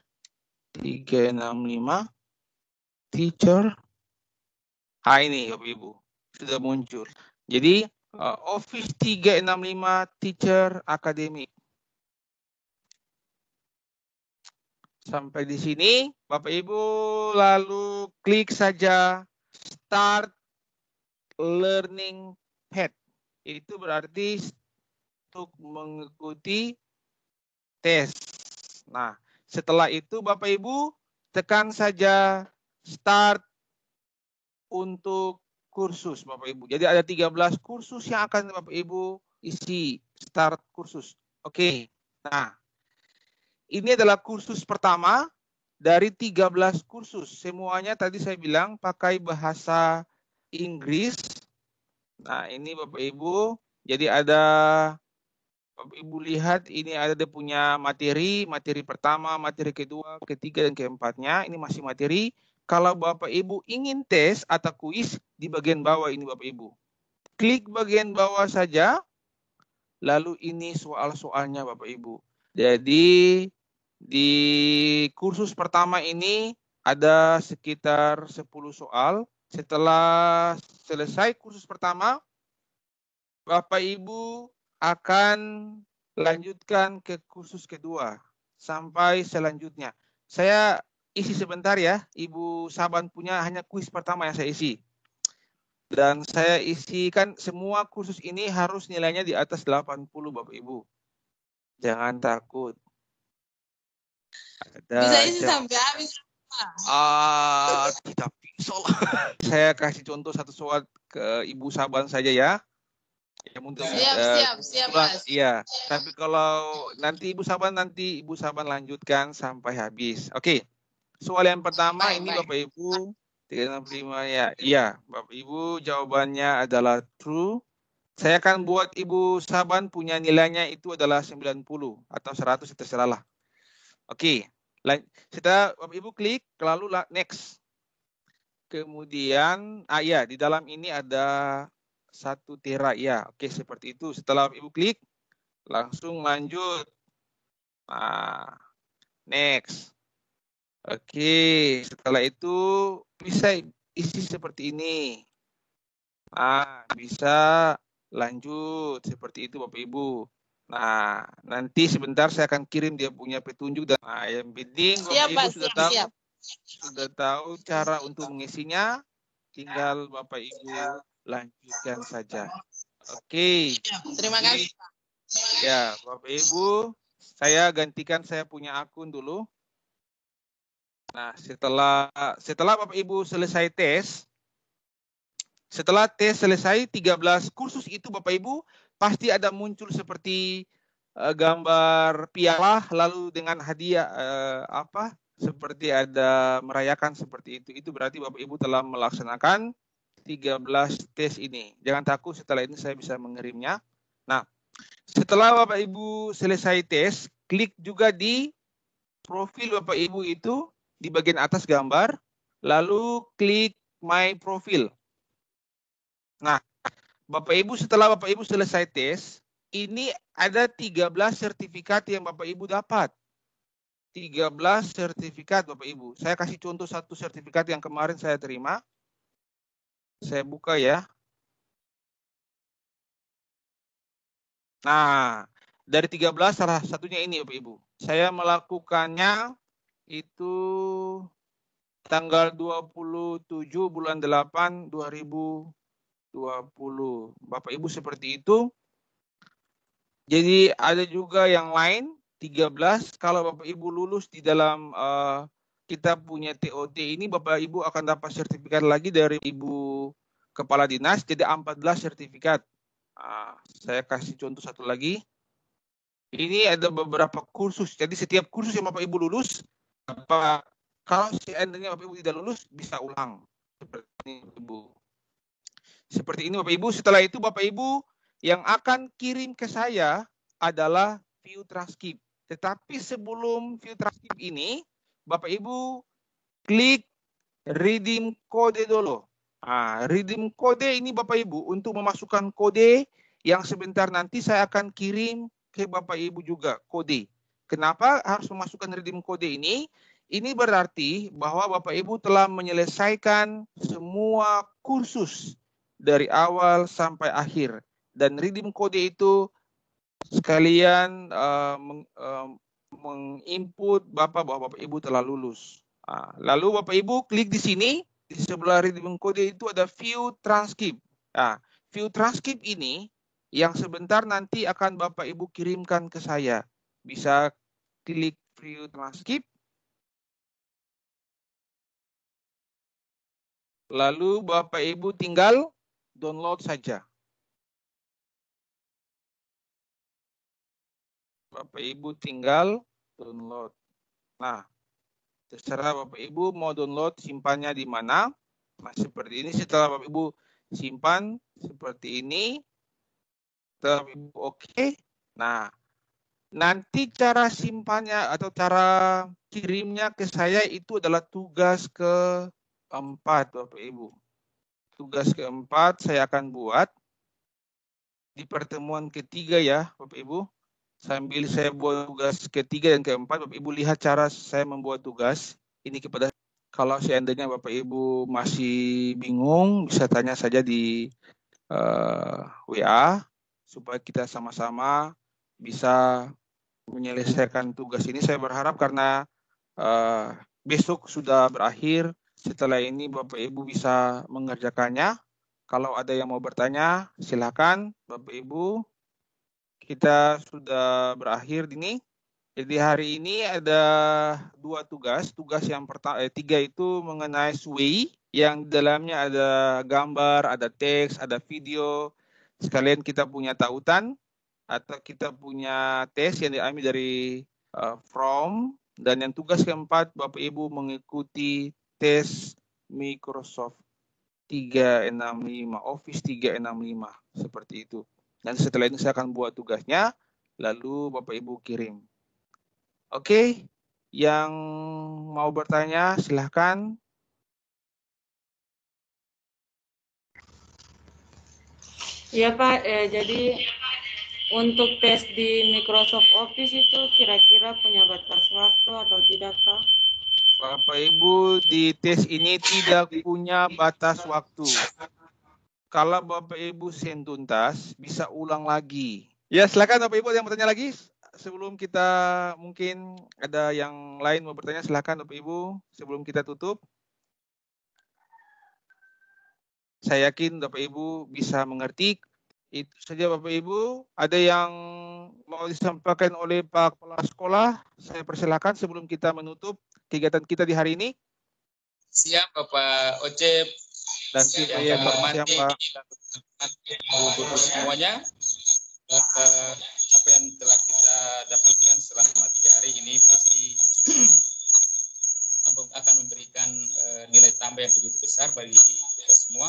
365 teacher, ini Bapak Ibu sudah muncul. Jadi Office 365 Teacher Academy. Sampai di sini Bapak Ibu lalu klik saja Start Learning Pad. Itu berarti untuk mengikuti tes. Nah, setelah itu Bapak Ibu tekan saja Start untuk kursus Bapak Ibu. Jadi ada 13 kursus yang akan Bapak Ibu isi. Start kursus. Oke. Nah, ini adalah kursus pertama dari 13 kursus. Semuanya tadi saya bilang pakai bahasa Inggris. Nah, ini Bapak Ibu. Jadi ada, Bapak Ibu lihat ini ada dia punya materi. Materi pertama, materi kedua, ketiga, dan keempatnya. Ini masih materi. Kalau Bapak Ibu ingin tes atau kuis, di bagian bawah ini Bapak Ibu. Klik bagian bawah saja. Lalu ini soal-soalnya Bapak Ibu. Jadi di kursus pertama ini ada sekitar 10 soal. Setelah selesai kursus pertama, Bapak Ibu akan lanjutkan ke kursus kedua sampai selanjutnya. Saya isi sebentar ya. Ibu Saban punya hanya kuis pertama yang saya isi. Dan saya isikan semua kursus ini harus nilainya di atas 80 Bapak Ibu. Jangan takut. Bisa isi sampai habis. Tidak bisa lah. Saya kasih contoh satu soal ke Ibu Saban saja ya. Siap, Mas. Iya, tapi kalau nanti Ibu Saban lanjutkan sampai habis. Oke. Soal yang pertama ini Bapak Ibu 365 ya. Iya, Bapak Ibu jawabannya adalah true. Saya akan buat Ibu Saban punya nilainya itu adalah 90 atau 100, terserah lah. Oke. Setelah Bapak Ibu klik, lalu next. Kemudian, ya, di dalam ini ada 1 tera ya. Oke, seperti itu. Setelah Bapak Ibu klik, langsung lanjut. Nah, next. Oke, setelah itu bisa isi seperti ini. Nah, bisa lanjut seperti itu Bapak Ibu. Nah, nanti sebentar saya akan kirim dia punya petunjuk dan yang penting Bapak Siap, Ibu Pak. sudah Siap, tahu siap. cara untuk mengisinya. Tinggal Bapak Ibu lanjutkan saja. Oke. Terima kasih, Pak. Ya, Bapak Ibu, saya gantikan saya punya akun dulu. Nah, setelah Bapak Ibu selesai tes, setelah tes selesai 13 kursus itu Bapak Ibu pasti ada muncul seperti gambar piala lalu dengan hadiah seperti ada merayakan seperti itu. Itu berarti Bapak Ibu telah melaksanakan 13 tes ini. Jangan takut, setelah ini saya bisa mengirimnya. Nah, setelah Bapak Ibu selesai tes, klik juga di profil Bapak Ibu itu di bagian atas gambar, lalu klik My Profile. Nah, Bapak Ibu setelah Bapak Ibu selesai tes, ini ada 13 sertifikat yang Bapak Ibu dapat. 13 sertifikat Bapak Ibu. Saya kasih contoh satu sertifikat yang kemarin saya terima. Saya buka ya. Nah, dari 13 salah satunya ini Bapak Ibu. Saya melakukannya itu tanggal 27 bulan 8 2020. Bapak Ibu seperti itu. Jadi ada juga yang lain 13. Kalau Bapak Ibu lulus di dalam kita punya TOT ini, Bapak Ibu akan dapat sertifikat lagi dari Ibu Kepala Dinas, jadi 14 sertifikat. Saya kasih contoh satu lagi. Ini ada beberapa kursus. Jadi setiap kursus yang Bapak Ibu lulus, kalau seandainya Bapak Ibu tidak lulus, bisa ulang. Seperti ini Bapak Ibu. Setelah itu Bapak Ibu yang akan kirim ke saya adalah view transcript. Tetapi sebelum view transcript ini, Bapak Ibu klik redeem kode dulu. Redeem kode ini Bapak Ibu untuk memasukkan kode yang sebentar nanti saya akan kirim ke Bapak Ibu juga kode. Kenapa harus memasukkan redeem kode ini? Ini berarti bahwa Bapak Ibu telah menyelesaikan semua kursus dari awal sampai akhir. Dan redeem kode itu sekalian menginput Bapak bahwa Bapak Ibu telah lulus. Lalu Bapak Ibu klik di sini, di sebelah redeem kode itu ada view transcript. View transcript ini yang sebentar nanti akan Bapak Ibu kirimkan ke saya. Bisa klik view transcript. Lalu Bapak Ibu tinggal download saja. Bapak Ibu tinggal download. Nah, terserah Bapak Ibu mau download, simpannya di mana. Nah, seperti ini. Setelah Bapak Ibu simpan seperti ini. Setelah Bapak Ibu oke. Nah, nanti cara simpannya atau cara kirimnya ke saya itu adalah tugas keempat Bapak Ibu. Tugas keempat saya akan buat di pertemuan ketiga ya Bapak Ibu. Sambil saya buat tugas ketiga dan keempat, Bapak Ibu lihat cara saya membuat tugas ini kepada. Kalau seandainya Bapak Ibu masih bingung, bisa tanya saja di WA supaya kita sama-sama bisa menyelesaikan tugas ini. Saya berharap karena besok sudah berakhir, setelah ini Bapak Ibu bisa mengerjakannya. Kalau ada yang mau bertanya, silakan Bapak Ibu. Kita sudah berakhir ini. Jadi hari ini ada 2 tugas. Tugas yang pertama, 3 itu mengenai SWI, yang di dalamnya ada gambar, ada teks, ada video. Sekalian kita punya tautan atau kita punya tes yang diambil dari from. Dan yang tugas keempat, Bapak Ibu mengikuti tes Microsoft 365, Office 365, seperti itu. Dan setelah ini saya akan buat tugasnya, lalu Bapak Ibu kirim. Oke, yang mau bertanya silahkan. Iya Pak, jadi untuk tes di Microsoft Office itu kira-kira punya batas waktu atau tidak Pak? Bapak Ibu di tes ini tidak punya batas waktu. Kalau Bapak Ibu tuntas, bisa ulang lagi. Ya, silakan Bapak Ibu yang bertanya lagi. Sebelum kita mungkin ada yang lain mau bertanya, silakan Bapak Ibu sebelum kita tutup. Saya yakin Bapak Ibu bisa mengerti. Itu saja Bapak Ibu. Ada yang mau disampaikan oleh Pak Kepala Sekolah? Saya persilakan sebelum kita menutup kegiatan kita di hari ini. Siap Bapak Ocep Dan yang Pak, kami siap Pak. Ibu-ibu semuanya. Apa yang telah kita dapatkan selama 3 hari ini pasti akan memberikan nilai tambah yang begitu besar bagi kita semua.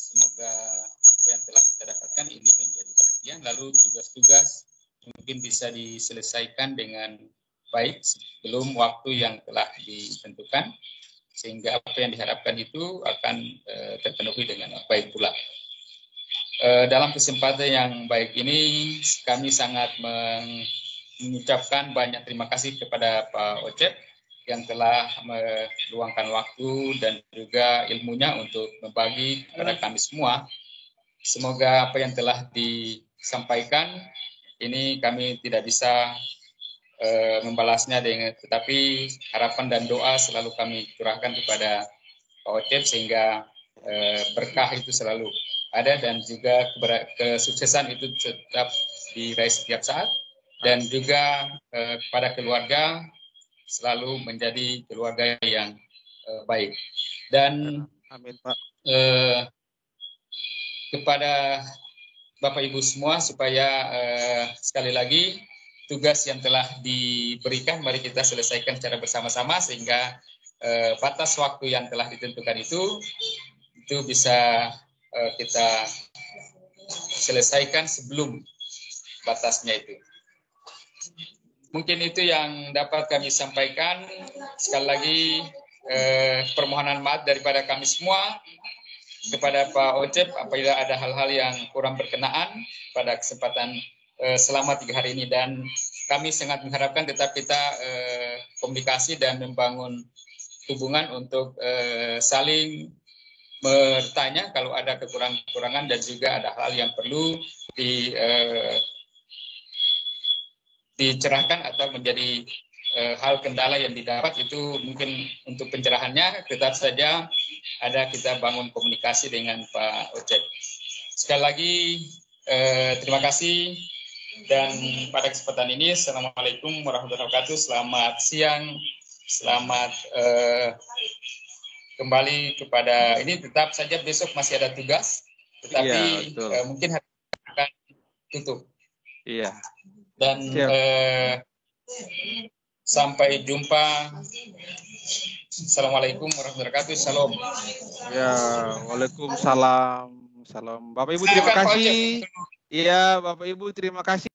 Semoga apa yang telah kita dapatkan ini menjadi perhatian. Lalu tugas-tugas mungkin bisa diselesaikan dengan baik sebelum waktu yang telah ditentukan, sehingga apa yang diharapkan itu akan terpenuhi dengan baik pula. Dalam kesempatan yang baik ini, kami sangat mengucapkan banyak terima kasih kepada Pak Ocep yang telah meluangkan waktu dan juga ilmunya untuk membagi kepada kami semua. Semoga apa yang telah disampaikan ini kami tidak bisa membalasnya tetapi harapan dan doa selalu kami curahkan kepada Pak Ocep sehingga berkah itu selalu ada dan juga kesuksesan itu tetap diraih setiap saat, dan juga kepada keluarga selalu menjadi keluarga yang baik. Dan amin Pak. Kepada Bapak Ibu semua supaya sekali lagi tugas yang telah diberikan mari kita selesaikan secara bersama-sama sehingga batas waktu yang telah ditentukan itu bisa kita selesaikan sebelum batasnya itu. Mungkin itu yang dapat kami sampaikan. Sekali lagi permohonan maaf daripada kami semua kepada Pak Ocep apabila ada hal-hal yang kurang berkenaan pada kesempatan selama 3 hari ini, dan kami sangat mengharapkan tetap kita komunikasi dan membangun hubungan untuk saling bertanya kalau ada kekurangan dan juga ada hal yang perlu dicerahkan atau menjadi hal kendala yang didapat, itu mungkin untuk pencerahannya tetap saja ada kita bangun komunikasi dengan Pak Ocep. Sekali lagi terima kasih, dan pada kesempatan ini Assalamualaikum warahmatullahi wabarakatuh. Selamat siang, selamat kembali kepada ini. Tetap saja besok masih ada tugas, tetapi mungkin hari ini akan tutup. Iya. Dan sampai jumpa. Assalamualaikum warahmatullahi wabarakatuh. Salam. Ya, waalaikumsalam. Salam. Bapak Ibu terima kasih. Iya, Bapak Ibu terima kasih.